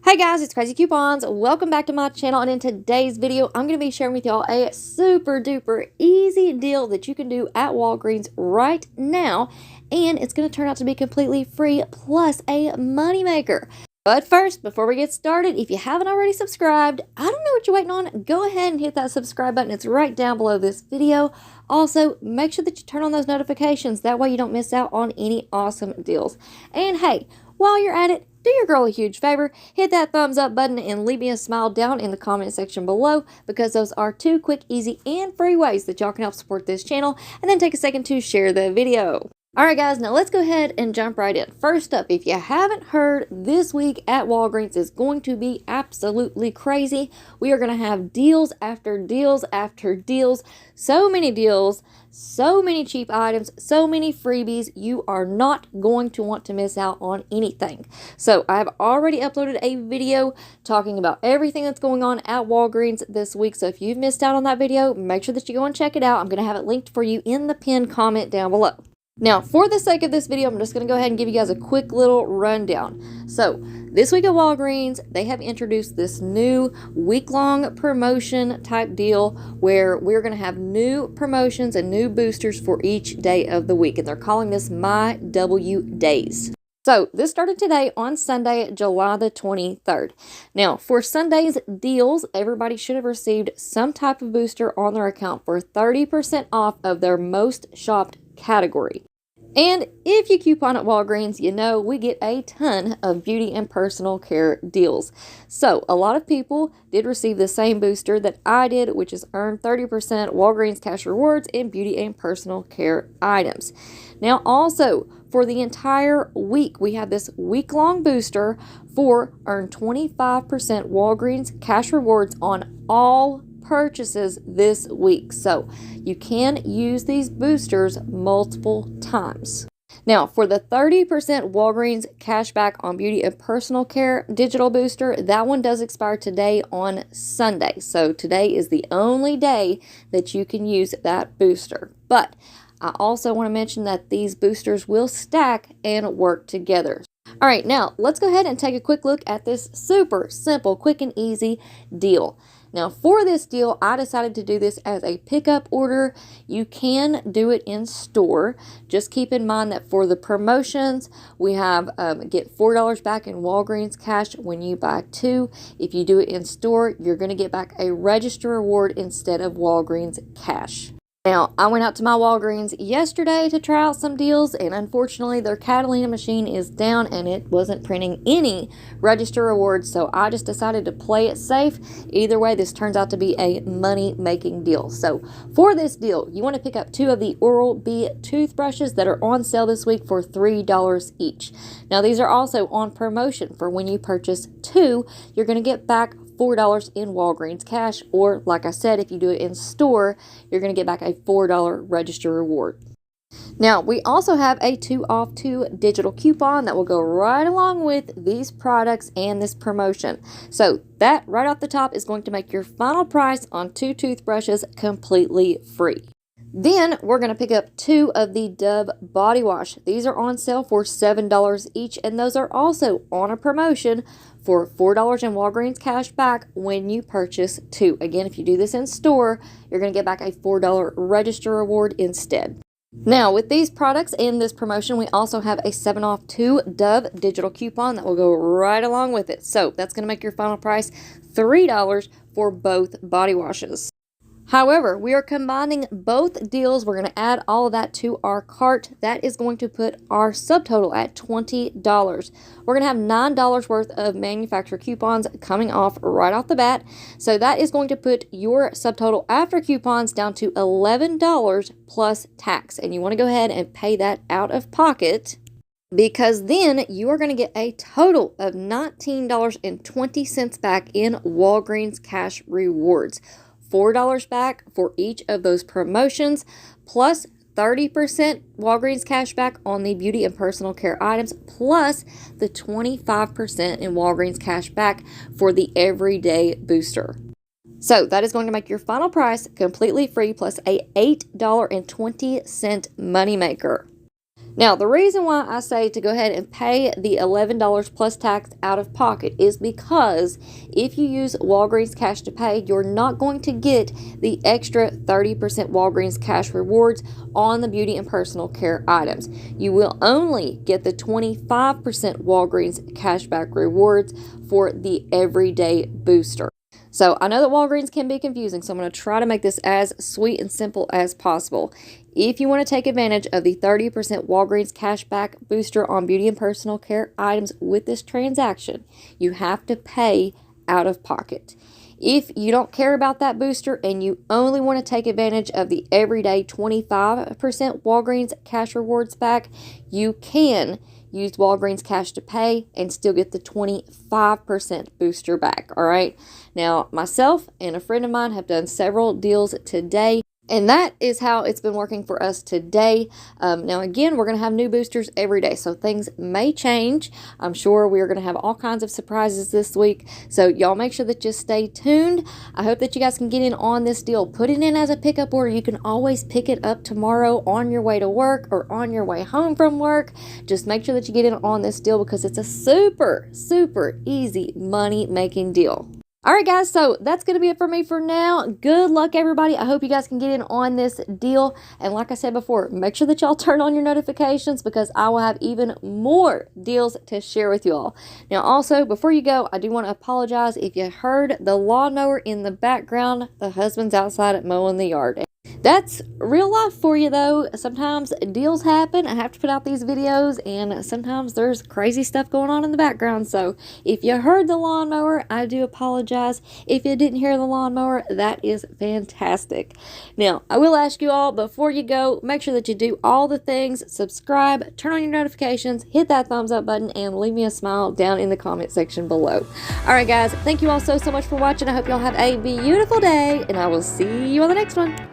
Hey guys, it's Crazy Coupons. Welcome back to my channel, and in today's video, I'm going to be sharing with y'all a super duper easy deal that you can do at Walgreens right now, and it's going to turn out to be completely free plus a moneymaker. But first, before we get started, if you haven't already subscribed, I don't know what you're waiting on. Go ahead and hit that subscribe button. It's right down below this video. Also, make sure that you turn on those notifications. That way you don't miss out on any awesome deals. And hey, while you're at it, do your girl a huge favor, hit that thumbs up button and leave me a smile down in the comment section below, because those are two quick, easy, and free ways that y'all can help support this channel, and then take a second to share the video. Alright guys, now let's go ahead and jump right in. First up, if you haven't heard, this week at Walgreens is going to be absolutely crazy. We are going to have deals after deals after deals. So many deals, so many cheap items, so many freebies. You are not going to want to miss out on anything. So I have already uploaded a video talking about everything that's going on at Walgreens this week. So if you've missed out on that video, make sure that you go and check it out. I'm going to have it linked for you in the pinned comment down below. Now, for the sake of this video, I'm just going to go ahead and give you guys a quick little rundown. So, this week at Walgreens, they have introduced this new week-long promotion type deal where we're going to have new promotions and new boosters for each day of the week. And they're calling this MyW Days. So, this started today on Sunday, July the 23rd. Now, for Sunday's deals, everybody should have received some type of booster on their account for 30% off of their most shopped category. And if you coupon at Walgreens, you know we get a ton of beauty and personal care deals. So a lot of people did receive the same booster that I did, which is earn 30% Walgreens cash rewards in beauty and personal care items. Now also, for the entire week, we have this week-long booster for earn 25% Walgreens cash rewards on all purchases this week. So you can use these boosters multiple times. Now, for the 30% Walgreens cashback on beauty and personal care digital booster, that one does expire today on Sunday. So today is the only day that you can use that booster. But I also want to mention that these boosters will stack and work together. All right, now let's go ahead and take a quick look at this super simple, quick and easy deal. Now for this deal, I decided to do this as a pickup order. You can do it in store. Just keep in mind that for the promotions, we have get $4 back in Walgreens cash when you buy two. If you do it in store, you're going to get back a register reward instead of Walgreens cash. Now, I went out to my Walgreens yesterday to try out some deals, and unfortunately their Catalina machine is down and it wasn't printing any register rewards, so I just decided to play it safe. Either way, this turns out to be a money-making deal. So for this deal, you want to pick up two of the Oral-B toothbrushes that are on sale this week for $3 each. Now, these are also on promotion for when you purchase two, you're going to get back $4 in Walgreens cash, or like I said, if you do it in store, you're going to get back a $4 register reward. Now, we also have a 2 off 2 digital coupon that will go right along with these products and this promotion. So that right off the top is going to make your final price on two toothbrushes completely free. Then we're going to pick up two of the Dove body wash. These are on sale for $7 each, and those are also on a promotion for $4 in Walgreens cash back when you purchase two. Again, if you do this in store, you're going to get back a $4 register reward instead. Now, with these products in this promotion, we also have a 7 off 2 Dove digital coupon that will go right along with it. So that's going to make your final price $3 for both body washes. However, we are combining both deals. We're going to add all of that to our cart. That is going to put our subtotal at $20. We're going to have $9 worth of manufacturer coupons coming off right off the bat. So that is going to put your subtotal after coupons down to $11 plus tax. And you want to go ahead and pay that out of pocket, because then you are going to get a total of $19.20 back in Walgreens cash rewards. $4 back for each of those promotions, plus 30% Walgreens cash back on the beauty and personal care items, plus the 25% in Walgreens cash back for the everyday booster. So that is going to make your final price completely free plus a $8.20 moneymaker. Now, the reason why I say to go ahead and pay the $11 plus tax out of pocket is because if you use Walgreens Cash to Pay, you're not going to get the extra 30% Walgreens Cash rewards on the beauty and personal care items. You will only get the 25% Walgreens cashback rewards for the everyday booster. So I know that Walgreens can be confusing, so I'm going to try to make this as sweet and simple as possible. If you want to take advantage of the 30% Walgreens cashback booster on beauty and personal care items with this transaction, you have to pay out of pocket. If you don't care about that booster and you only want to take advantage of the everyday 25% Walgreens cash rewards back, you can use Walgreens Cash to Pay and still get the 25% booster back. All right. Now, myself and a friend of mine have done several deals today, and that is how it's been working for us today. Now, again, we're going to have new boosters every day, so things may change. I'm sure we're going to have all kinds of surprises this week, so y'all make sure that you stay tuned. I hope that you guys can get in on this deal. Put it in as a pickup order. You can always pick it up tomorrow on your way to work or on your way home from work. Just make sure that you get in on this deal because it's a super, super easy money-making deal. All right, guys, so that's going to be it for me for now. Good luck, everybody. I hope you guys can get in on this deal. And like I said before, make sure that y'all turn on your notifications because I will have even more deals to share with you all. Now, also, before you go, I do want to apologize if you heard the lawnmower in the background. The husband's outside mowing the yard. That's real life for you, though. Sometimes deals happen. I have to put out these videos, and sometimes there's crazy stuff going on in the background. So if you heard the lawnmower, I do apologize. If you didn't hear the lawnmower, that is fantastic. Now, I will ask you all, before you go, make sure that you do all the things. Subscribe, turn on your notifications, hit that thumbs up button, and leave me a smile down in the comment section below. All right, guys, thank you all so much for watching. I hope y'all have a beautiful day, and I will see you on the next one.